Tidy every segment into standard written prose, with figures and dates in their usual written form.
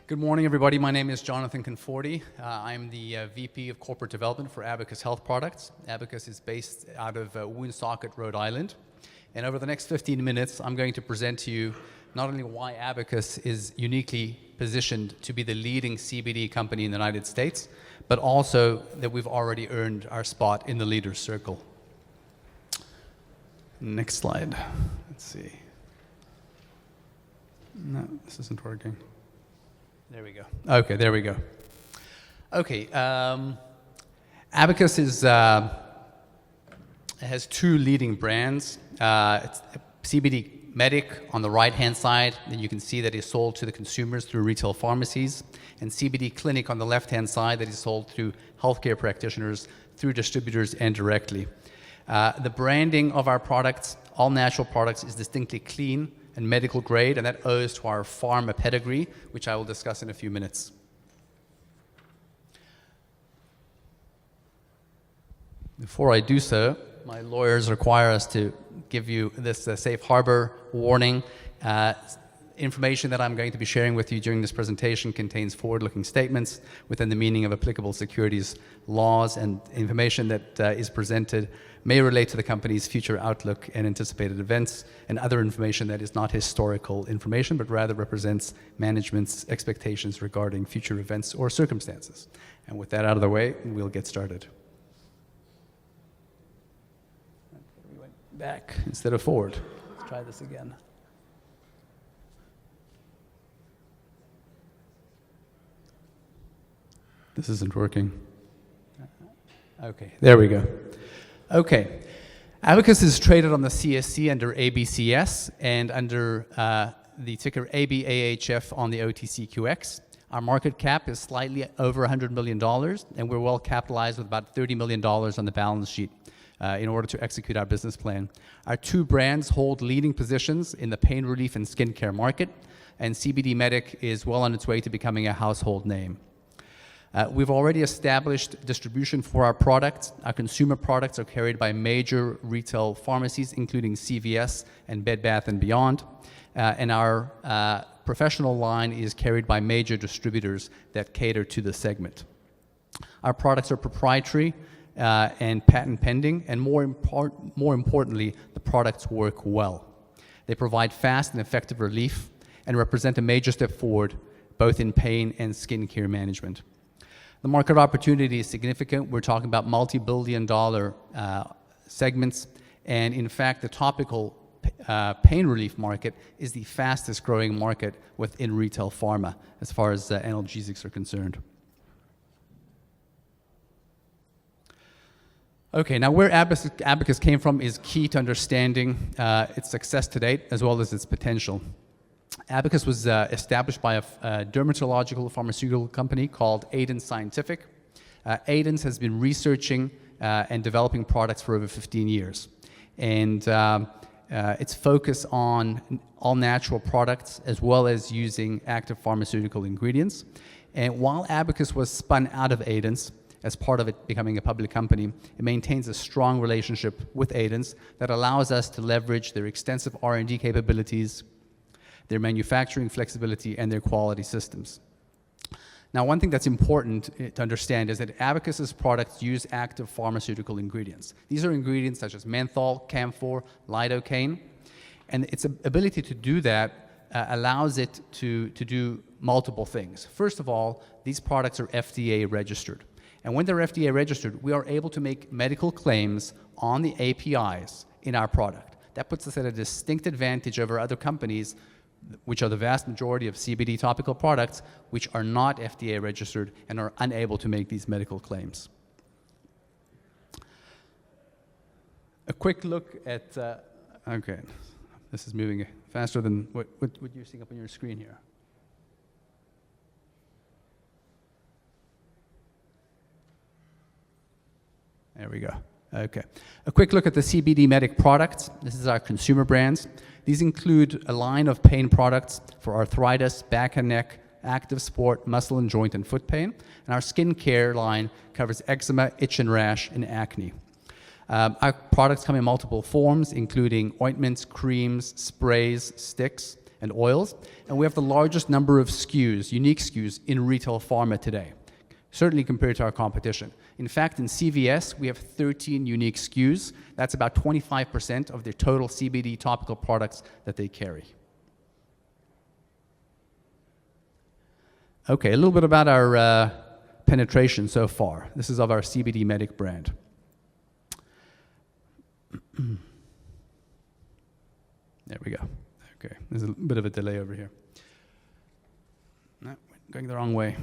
Good morning, everybody. My name is Jonathan Conforti. I'm the VP of Corporate Development for Abacus Health Products. Abacus is based out of Woonsocket, Rhode Island. And over the next 15 minutes, I'm going to present to you not only why Abacus is uniquely positioned to be the leading CBD company in the United States, but also that we've already earned our spot in the leaders circle. Next slide. Let's see. No, this isn't working. There we go. Okay, there we go. Okay, Abacus has two leading brands. It's Cbd Medic on the right-hand side, and you can see that is sold to the consumers through retail pharmacies, and Cbd Clinic on the left-hand side that is sold through healthcare practitioners, through distributors, and directly. The branding of our products, all natural products, is distinctly clean and medical grade, and that owes to our pharma pedigree, which I will discuss in a few minutes. Before I do so, my lawyers require us to give you this safe harbor warning. Information that I'm going to be sharing with you during this presentation contains forward-looking statements within the meaning of applicable securities laws, and information that is presented may relate to the company's future outlook and anticipated events, and other information that is not historical information, but rather represents management's expectations regarding future events or circumstances. And with that out of the way, we'll get started. We went back instead of forward. Let's try this again. This isn't working. Okay, there we go. Okay, Abacus is traded on the CSC under ABCS and under the ticker ABAHF on the OTCQX. Our market cap is slightly over $100 million, and we're well capitalized with about $30 million on the balance sheet in order to execute our business plan. Our two brands hold leading positions in the pain relief and skincare market, and Cbd Medic is well on its way to becoming a household name. We've already established distribution for our products. Our consumer products are carried by major retail pharmacies, including CVS and Bed Bath & Beyond. And our professional line is carried by major distributors that cater to the segment. Our products are proprietary and patent pending, and more importantly, the products work well. They provide fast and effective relief and represent a major step forward, both in pain and skincare management. The market opportunity is significant. We're talking about multi-billion-dollar segments, and in fact, the topical pain relief market is the fastest growing market within retail pharma as far as analgesics are concerned. Okay, now where Abacus came from is key to understanding its success to date as well as its potential. Abacus was established by a dermatological pharmaceutical company called Aidence Scientific. Aidence has been researching and developing products for over 15 years. And its focus on all natural products as well as using active pharmaceutical ingredients. And while Abacus was spun out of Aidence, as part of it becoming a public company, it maintains a strong relationship with Aidence that allows us to leverage their extensive R&D capabilities, their manufacturing flexibility, and their quality systems. Now, one thing that's important to understand is that Abacus's products use active pharmaceutical ingredients. These are ingredients such as menthol, camphor, lidocaine, and its ability to do that allows it to do multiple things. First of all, these products are FDA registered. And when they're FDA registered, we are able to make medical claims on the APIs in our product. That puts us at a distinct advantage over other companies, which are the vast majority of CBD topical products, which are not FDA registered and are unable to make these medical claims. A quick look at, okay, this is moving faster than what you're seeing up on your screen here. There we go. Okay. A quick look at the Cbd Medic Product. This is our consumer brands. These include a line of pain products for arthritis, back and neck, active sport, muscle and joint and foot pain. And our skincare line covers eczema, itch and rash, and acne. Our products come in multiple forms, including ointments, creams, sprays, sticks, and oils. And we have the largest number of SKUs, unique SKUs, in retail pharma today, certainly compared to our competition. In fact, in CVS, we have 13 unique SKUs. That's about 25% of their total CBD topical products that they carry. Okay, a little bit about our penetration so far. This is of our Cbd Medic brand. There we go. Okay, there's a bit of a delay over here. No, going the wrong way.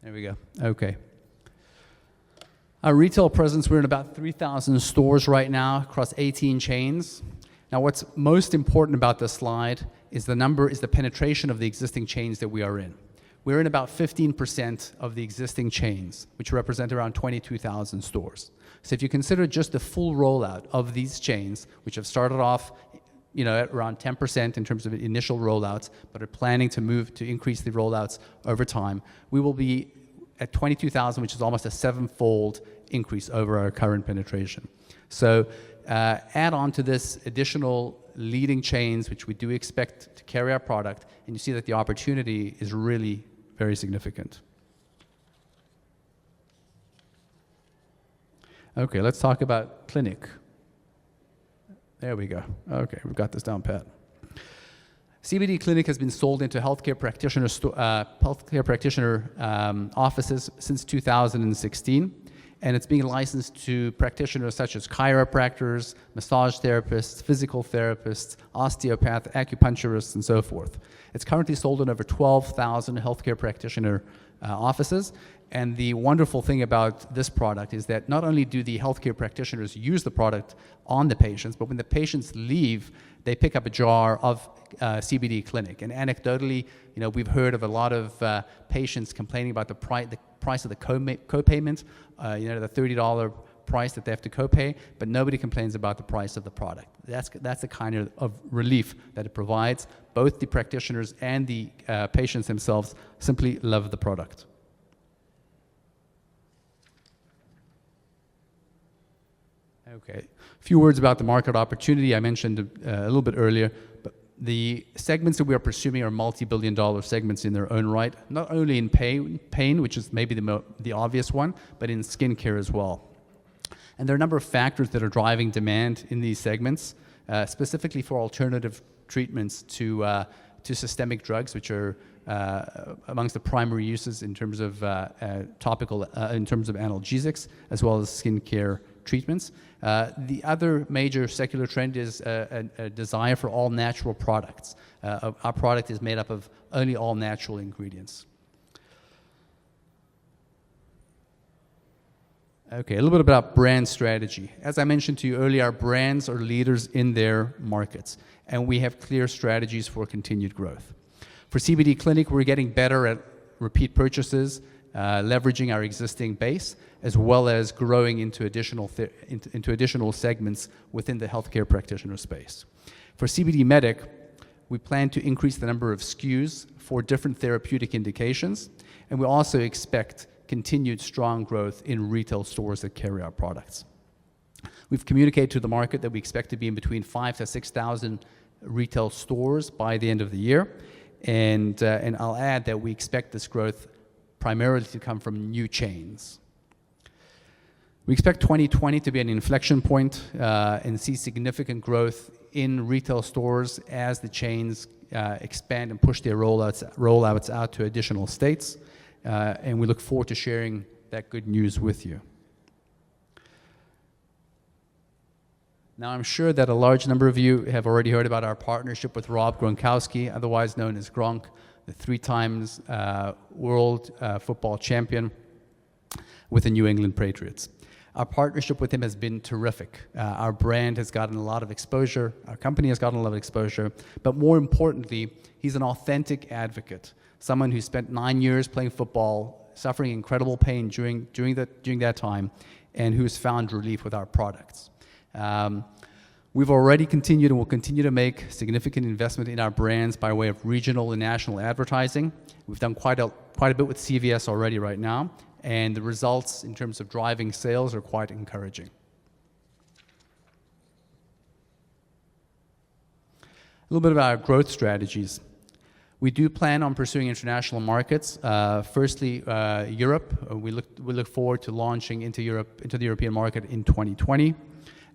There we go. Okay. Our retail presence, we're in about 3,000 stores right now across 18 chains. Now, what's most important about this slide is the penetration of the existing chains that we are in. We're in about 15% of the existing chains, which represent around 22,000 stores. So if you consider just the full rollout of these chains, which have started off at around 10% in terms of initial rollouts, but are planning to increase the rollouts over time, we will be at 22,000, which is almost a 7-fold increase over our current penetration. So add on to this additional leading chains, which we do expect to carry our product, and you see that the opportunity is really very significant. Okay, let's talk about clinic. There we go. Okay, we've got this down pat. CBD Clinic has been sold into healthcare practitioner offices since 2016, and it's being licensed to practitioners such as chiropractors, massage therapists, physical therapists, osteopaths, acupuncturists, and so forth. It's currently sold in over 12,000 healthcare practitioner offices. And the wonderful thing about this product is that not only do the healthcare practitioners use the product on the patients, but when the patients leave, they pick up a jar of CBD Clinic. And anecdotally, we've heard of a lot of patients complaining about the price of the co-payment, the $30 price that they have to co-pay, but nobody complains about the price of the product. That's the kind of relief that it provides. Both the practitioners and the patients themselves simply love the product. Okay, a few words about the market opportunity. I mentioned a little bit earlier, but the segments that we are pursuing are multi-billion-dollar segments in their own right, not only in pain, which is maybe the obvious one, but in skincare as well. And there are a number of factors that are driving demand in these segments, specifically for alternative treatments to systemic drugs, which are amongst the primary uses in terms of in terms of analgesics, as well as skincare treatments. The other major secular trend is a desire for all natural products. Our product is made up of only all natural ingredients. Okay, a little bit about brand strategy. As I mentioned to you earlier, our brands are leaders in their markets, and we have clear strategies for continued growth. For CBD Clinic, we're getting better at repeat purchases, leveraging our existing base, as well as growing into additional segments within the healthcare practitioner space. For Cbd Medic, we plan to increase the number of SKUs for different therapeutic indications, and we also expect continued strong growth in retail stores that carry our products. We've communicated to the market that we expect to be in between 5,000 to 6,000 retail stores by the end of the year, and I'll add that we expect this growth primarily to come from new chains. We expect 2020 to be an inflection point and see significant growth in retail stores as the chains expand and push their rollouts out to additional states, and we look forward to sharing that good news with you. Now, I'm sure that a large number of you have already heard about our partnership with Rob Gronkowski, otherwise known as Gronk, the 3 times world football champion with the New England Patriots. Our partnership with him has been terrific. Our brand has gotten a lot of exposure. Our company has gotten a lot of exposure. But more importantly, he's an authentic advocate, someone who spent 9 years playing football, suffering incredible pain during that time, and who's found relief with our products. We've already continued and will continue to make significant investment in our brands by way of regional and national advertising. We've done quite a bit with CVS already right now, and the results in terms of driving sales are quite encouraging. little bit about our growth strategies. We do plan on pursuing international markets. Firstly, Europe. We look forward to launching into the European market in 2020.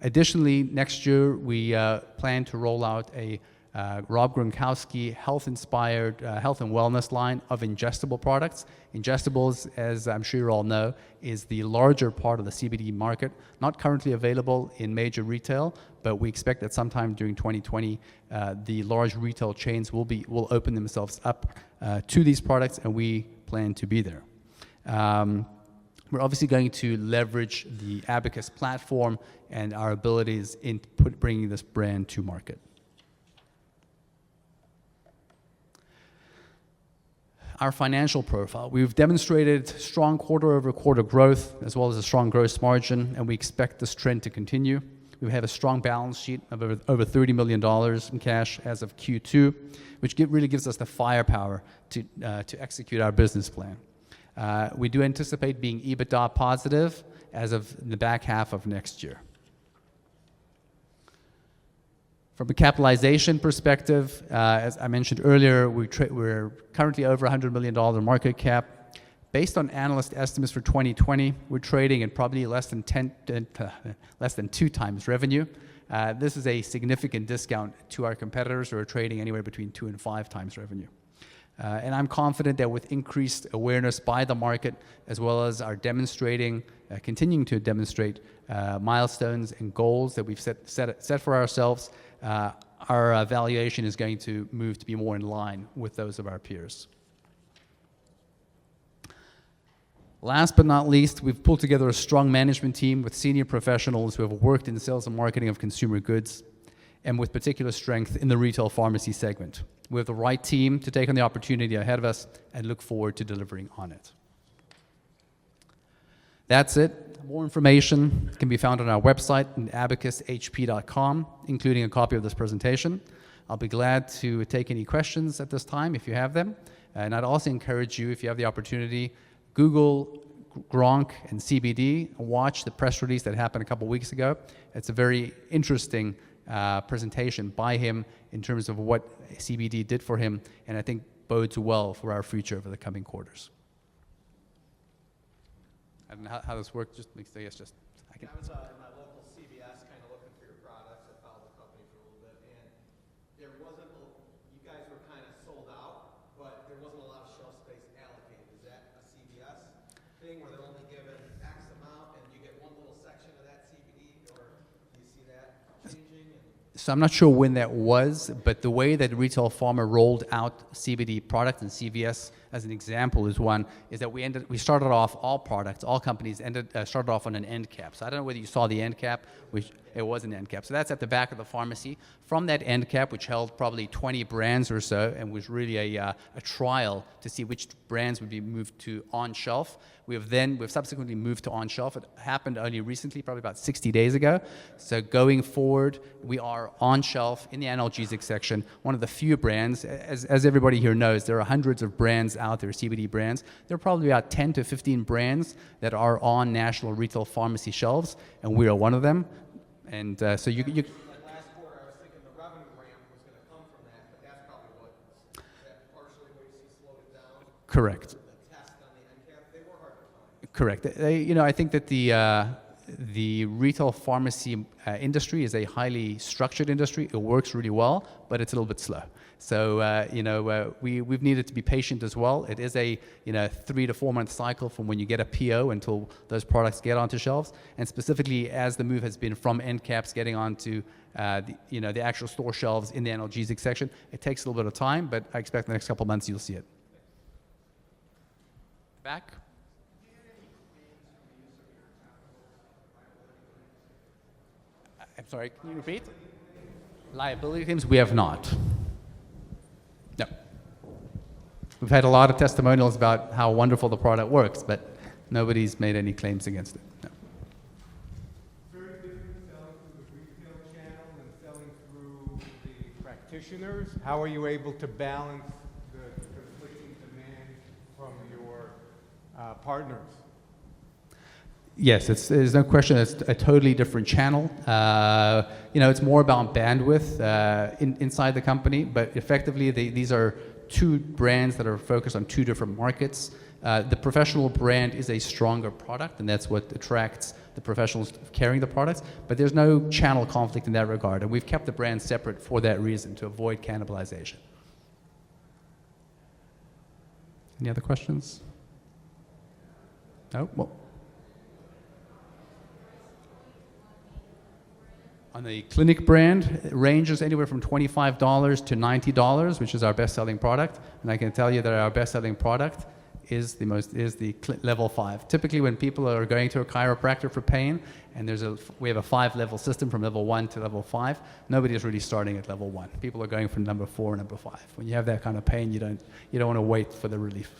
Additionally, next year we plan to roll out a Rob Gronkowski health-inspired health and wellness line of ingestible products. Ingestibles, as I'm sure you all know, is the larger part of the CBD market, not currently available in major retail, but we expect that sometime during 2020, the large retail chains will open themselves up to these products, and we plan to be there. We're obviously going to leverage the Abacus platform and our abilities in bringing this brand to market. Our financial profile. We've demonstrated strong quarter-over-quarter growth as well as a strong gross margin, and we expect this trend to continue. We have a strong balance sheet of over $30 million in cash as of Q2, which really gives us the firepower to execute our business plan. We do anticipate being EBITDA positive as of the back half of next year. From a capitalization perspective, as I mentioned earlier, we're currently over $100 million market cap. Based on analyst estimates for 2020, we're trading at probably less than 2 times revenue. This is a significant discount to our competitors who are trading anywhere between 2 and 5 times revenue. And I'm confident that with increased awareness by the market, as well as our continuing to demonstrate milestones and goals that we've set for ourselves, our valuation is going to move to be more in line with those of our peers. Last but not least, we've pulled together a strong management team with senior professionals who have worked in sales and marketing of consumer goods, and with particular strength in the retail pharmacy segment. We have the right team to take on the opportunity ahead of us and look forward to delivering on it. That's it. More information can be found on our website at abacushp.com, including a copy of this presentation. I'll be glad to take any questions at this time if you have them. And I'd also encourage you, if you have the opportunity, Google Gronk and CBD, watch the press release that happened a couple weeks ago. It's a very interesting presentation by him in terms of what CBD did for him, and I think bodes well for our future over the coming quarters. I don't know how this works. I guess I can. I was in my local CVS kind of looking for your products. I followed the company for a little bit, and there wasn't, you guys were kind of sold out, but there wasn't a lot of shelf space allocated. Is that a CVS thing where they're only given X amount and you get one little section of that CBD, or do you see that changing? So I'm not sure when that was, but the way that Retail Pharma rolled out CBD product, and CVS as an example is that we started off all companies started off on an end cap. So I don't know whether you saw the end cap, which it was an end cap. So that's at the back of the pharmacy. From that end cap, which held probably 20 brands or so, and was really a trial to see which brands would be moved to on shelf. We've subsequently moved to on shelf. It happened only recently, probably about 60 days ago. So going forward, we are on shelf in the analgesic section. One of the few brands, as everybody here knows, there are hundreds of brands out there, CBD brands. There are probably about 10 to 15 brands that are on national retail pharmacy shelves, and we are one of them. And so you like last quarter, I was thinking the revenue ramp was going to come from that, but that's probably that partially where you see slowed it down. Correct. The test on the end cap, they were hard to find. Correct. I think that the retail pharmacy industry is a highly structured industry. It works really well, but it's a little bit slow. So we've needed to be patient as well. It is a 3 to 4 month cycle from when you get a PO until those products get onto shelves. And specifically, as the move has been from end caps getting onto the actual store shelves in the analgesic section, it takes a little bit of time, but I expect the next couple of months you'll see it. Back. I'm sorry, can you repeat? Liability claims, we have not. No. We've had a lot of testimonials about how wonderful the product works, but nobody's made any claims against it. No. Very different selling through the retail channel and selling through the practitioners. How are you able to balance the conflicting demand from your partners? Yes, there's no question. It's a totally different channel. It's more about bandwidth inside the company, but effectively these are two brands that are focused on two different markets. The professional brand is a stronger product, and that's what attracts the professionals carrying the products, but there's no channel conflict in that regard, and we've kept the brands separate for that reason, to avoid cannibalization. Any other questions? No? Well, on the Clinic brand, it ranges anywhere from $25 to $90, which is our best-selling product. And I can tell you that our best-selling product is the level 5. Typically, when people are going to a chiropractor for pain, and we have a 5-level system from level 1 to level 5, nobody is really starting at level 1. People are going from number 4 and number 5. When you have that kind of pain, you don't want to wait for the relief.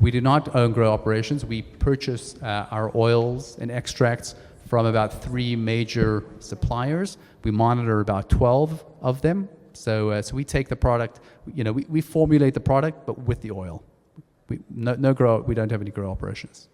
We do not own grow operations. We purchase our oils and extracts from about 3 major suppliers. We monitor about 12 of them. So we take the product, we formulate the product, but with the oil. We don't have any grow operations.